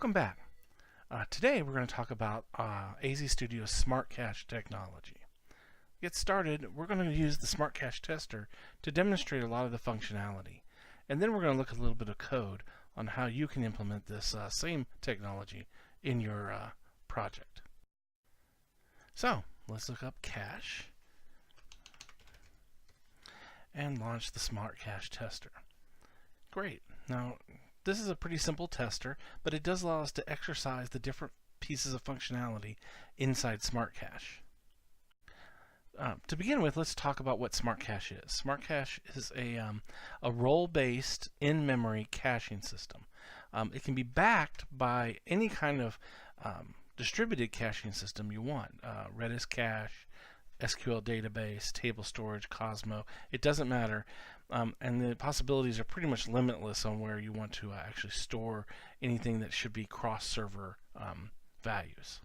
Welcome back. Today we're going to talk about AzStudio Smart Cache technology. To get started, we're going to use the Smart Cache tester to demonstrate a lot of the functionality. And then we're going to look at a little bit of code on how you can implement this same technology in your project. So let's look up cache and launch the Smart Cache tester. Great. Now, this is a pretty simple tester, but it does allow us to exercise the different pieces of functionality inside Smart Cache. To begin with, let's talk about what Smart Cache is. Smart Cache is a role-based in-memory caching system. It can be backed by any kind of distributed caching system you want. Redis cache, SQL database, table storage, Cosmo, it doesn't matter. And the possibilities are pretty much limitless on where you want to actually store anything that should be cross-server values.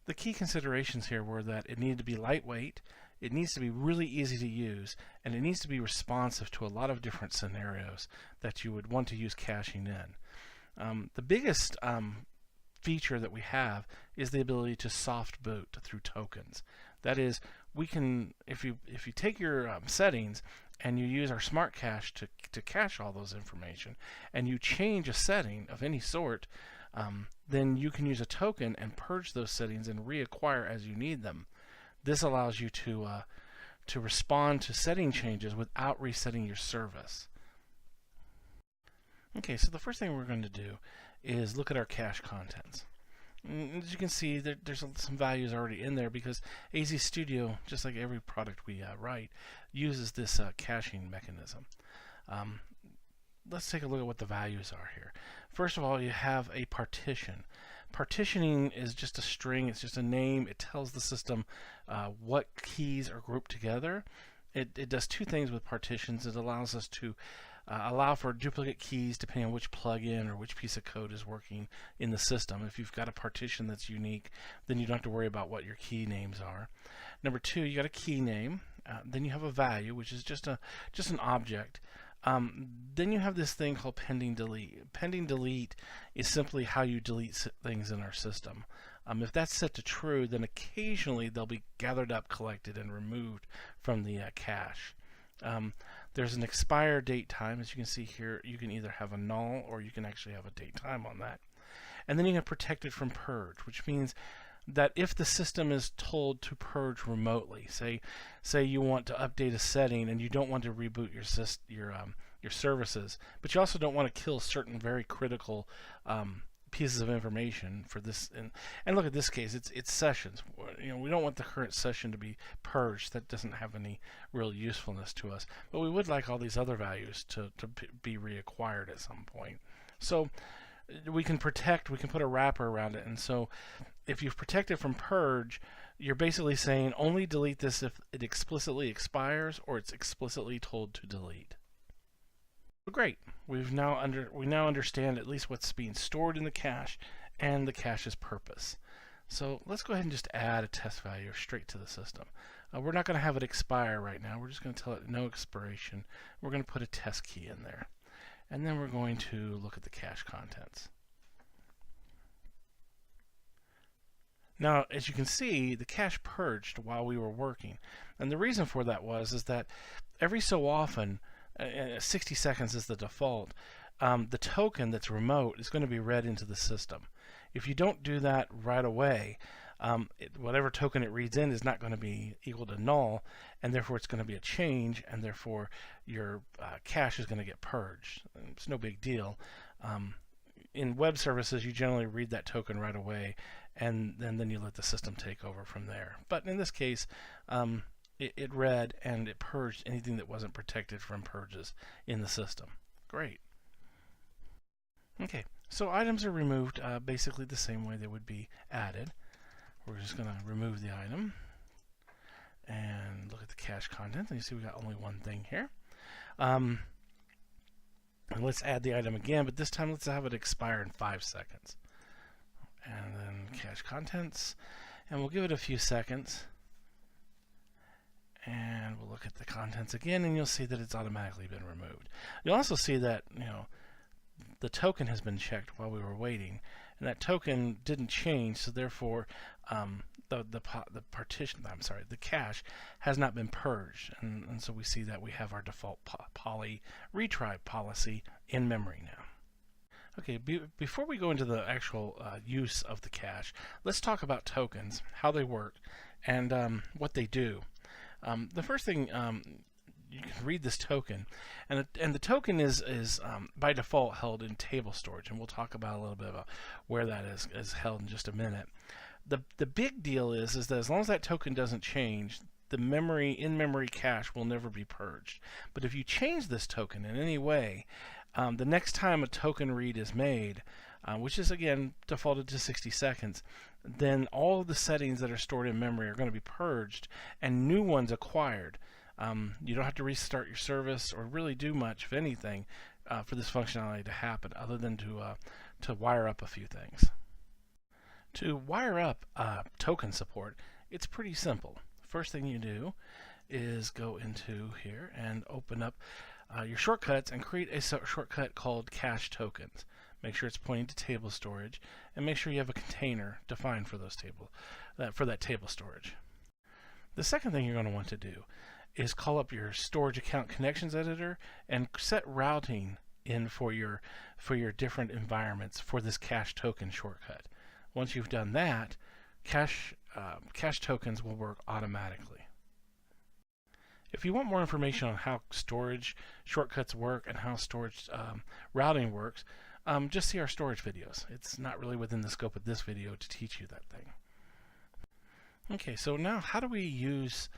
The key considerations here were that it needed to be lightweight, it needs to be really easy to use, and it needs to be responsive to a lot of different scenarios that you would want to use caching in. The biggest feature that we have is the ability to soft boot through tokens. That is, we can, if you take your settings and you use our Smart Cache to cache all those information, and you change a setting of any sort, then you can use a token and purge those settings and reacquire as you need them. This allows you to respond to setting changes without resetting your service. Okay, so the first thing we're going to do is look at our cache contents. As you can see, there's some values already in there because AzStudio, just like every product we write, uses this caching mechanism. Let's take a look at what the values are here. First of all, you have a partition. Partitioning is just a string, it's just a name. It tells the system what keys are grouped together. It does two things with partitions. It allows us to allow for duplicate keys depending on which plugin or which piece of code is working in the system. If you've got a partition that's unique, then you don't have to worry about what your key names are. Number two, you got a key name. Then you have a value, which is just an object. Then you have this thing called pending delete. Pending delete is simply how you delete things in our system. If that's set to true, then occasionally they'll be gathered up, collected, and removed from the cache. There's an expire date time. As you can see here, you can either have a null or you can actually have a date time on that. And then you can protect it from purge, which means that if the system is told to purge remotely, say you want to update a setting and you don't want to reboot your services, but you also don't want to kill certain very critical pieces of information for this, and look at this case, it's sessions. We don't want the current session to be purged. That doesn't have any real usefulness to us, but we would like all these other values to be reacquired at some point. So we can protect, we can put a wrapper around it, and so if you've protected from purge, you're basically saying only delete this if it explicitly expires or it's explicitly told to delete. Great. We now understand at least what's being stored in the cache and the cache's purpose. So let's go ahead and just add a test value straight to the system. We're not going to have it expire right now. We're just going to tell it no expiration. We're going to put a test key in there. And then we're going to look at the cache contents. Now, as you can see, the cache purged while we were working. And the reason for that is that every so often, 60 seconds is the default, the token that's remote is going to be read into the system. If you don't do that right away, whatever token it reads in is not going to be equal to null, and therefore it's going to be a change, and therefore your cache is going to get purged. It's no big deal. In web services, you generally read that token right away, and then you let the system take over from there. But in this case, it read and it purged anything that wasn't protected from purges in the system. Great. Okay, so items are removed basically the same way they would be added. We're just going to remove the item and look at the cache content, and you see we got only one thing here. And let's add the item again, but this time let's have it expire in 5 seconds. And then cache contents, and we'll give it a few seconds. And we'll look at the contents again, and you'll see that it's automatically been removed. You'll also see that the token has been checked while we were waiting, and that token didn't change, so therefore the cache has not been purged, and so we see that we have our default poly retry policy in memory now. Okay, before we go into the actual use of the cache, let's talk about tokens, how they work, and what they do. The first thing, you can read this token, and the token is by default held in table storage, and we'll talk about a little bit about where that is held in just a minute. The big deal is that as long as that token doesn't change, the in-memory cache will never be purged. But if you change this token in any way, the next time a token read is made, which is again defaulted to 60 seconds, then all of the settings that are stored in memory are going to be purged and new ones acquired. You don't have to restart your service or really do much, if anything, for this functionality to happen, other than to wire up a few things. To wire up token support, it's pretty simple. First thing you do is go into here and open up your shortcuts and create a shortcut called cache tokens. Make sure it's pointing to table storage, and make sure you have a container defined for that table storage. The second thing you're going to want to do is call up your storage account connections editor and set routing in for your different environments for this cache token shortcut. Once you've done that, cache tokens will work automatically. If you want more information on how storage shortcuts work and how storage routing works, just see our storage videos. It's not really within the scope of this video to teach you that thing. Okay, so now how do we use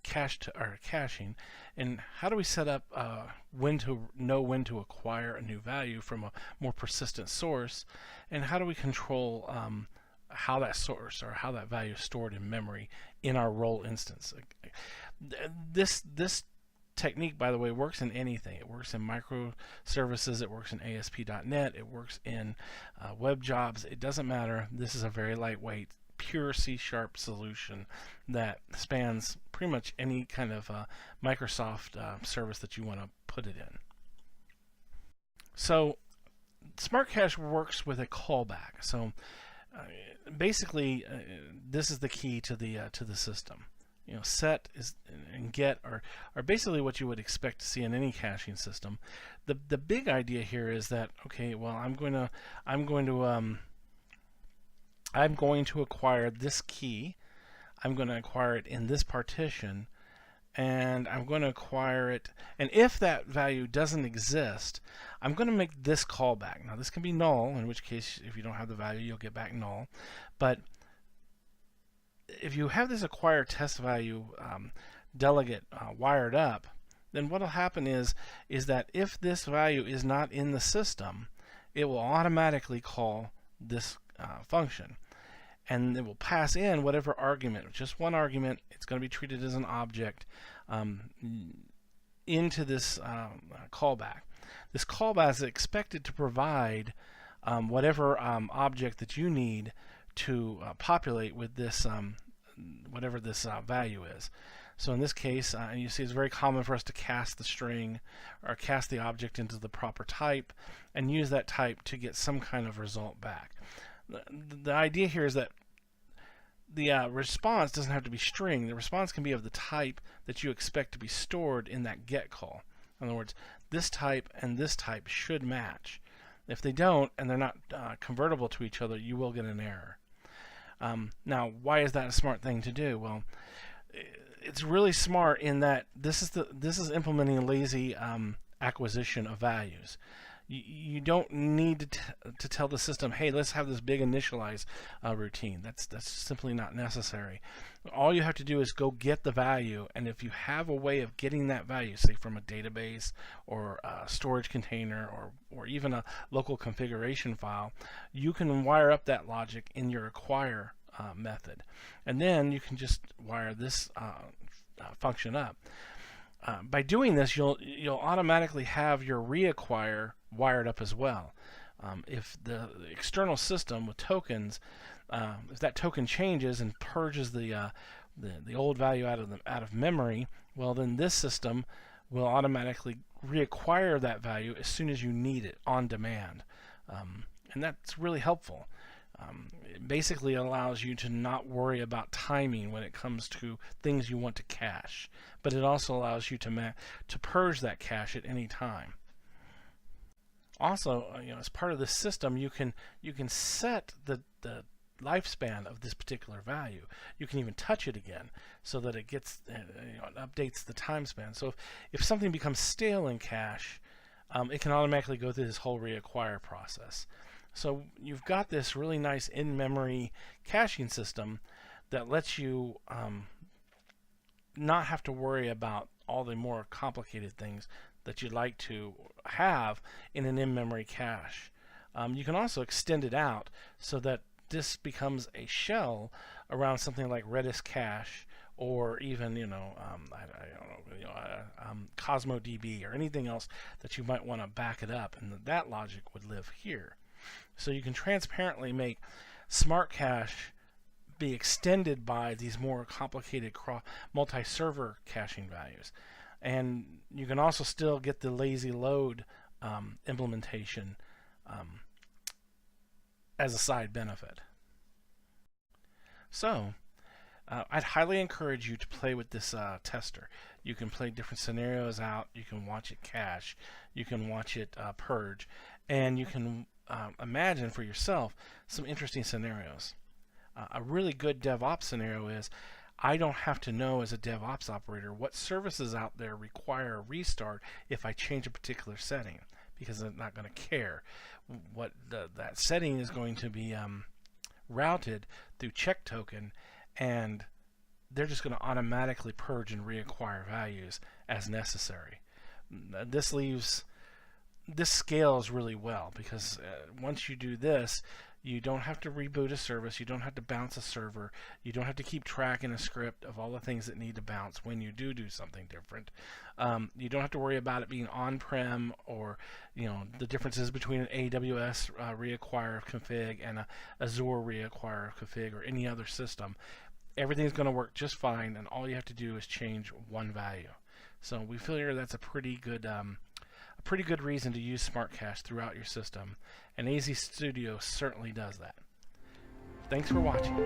caching, and how do we set up when to acquire a new value from a more persistent source, and how do we control how that source or how that value is stored in memory in our role instance? This technique, by the way, works in anything. It works in microservices, it works in ASP.NET, it works in web jobs. It doesn't matter. This is a very lightweight, pure C# solution that spans pretty much any kind of Microsoft service that you want to put it in. So Smart Cache works with a callback. So basically, this is the key to the system. You know, set and get are basically what you would expect to see in any caching system. The big idea here is that, okay, well, I'm going to acquire this key. I'm going to acquire it in this partition, and I'm going to acquire it. And if that value doesn't exist, I'm going to make this callback. Now, this can be null, in which case, if you don't have the value, you'll get back null. But if you have this acquire test value delegate wired up, then what will happen is that if this value is not in the system, it will automatically call this function, and it will pass in whatever argument, just one argument. It's going to be treated as an object into this callback. This callback is expected to provide whatever object that you need to populate with this whatever this value is. So in this case, you see it's very common for us to cast the string or cast the object into the proper type and use that type to get some kind of result back. The idea here is that the response doesn't have to be string. The response can be of the type that you expect to be stored in that get call. In other words, this type and this type should match. If they don't, and they're not convertible to each other, you will get an error. Now, why is that a smart thing to do? Well, it's really smart in that this is implementing lazy acquisition of values. You don't need to tell the system, hey, let's have this big initialize routine. That's simply not necessary. All you have to do is go get the value, and if you have a way of getting that value, say from a database or a storage container or even a local configuration file, you can wire up that logic in your acquire method, and then you can just wire this function up. By doing this, you'll automatically have your reacquire wired up as well. If the external system with tokens, if that token changes and purges the old value out of memory, well, then this system will automatically reacquire that value as soon as you need it on demand. And that's really helpful. It basically allows you to not worry about timing when it comes to things you want to cache, but it also allows you to purge that cache at any time. Also, as part of this system, you can set the lifespan of this particular value. You can even touch it again so that it gets it updates the time span. So if something becomes stale in cache, it can automatically go through this whole reacquire process. So you've got this really nice in-memory caching system that lets you not have to worry about all the more complicated things that you'd like to have in an in-memory cache. You can also extend it out so that this becomes a shell around something like Redis cache, or even Cosmo DB, or anything else that you might want to back it up, and that logic would live here. So you can transparently make Smart Cache be extended by these more complicated multi-server caching values, and you can also still get the lazy load implementation as a side benefit. So I'd highly encourage you to play with this tester. You can play different scenarios out, you can watch it cache, you can watch it purge, and you can imagine for yourself some interesting scenarios. A really good DevOps scenario is, I don't have to know as a DevOps operator what services out there require a restart if I change a particular setting, because I'm not going to care. What that setting is going to be routed through check token, and they're just going to automatically purge and reacquire values as necessary. This scales really well, because once you do this, you don't have to reboot a service, you don't have to bounce a server, you don't have to keep track in a script of all the things that need to bounce when you do something different. You don't have to worry about it being on-prem, or the differences between an AWS reacquire of config and a Azure reacquire of config, or any other system. Everything's going to work just fine, and all you have to do is change one value. So we figure that's a pretty good reason to use Smart Cache throughout your system, and AzStudio certainly does that. Thanks for watching.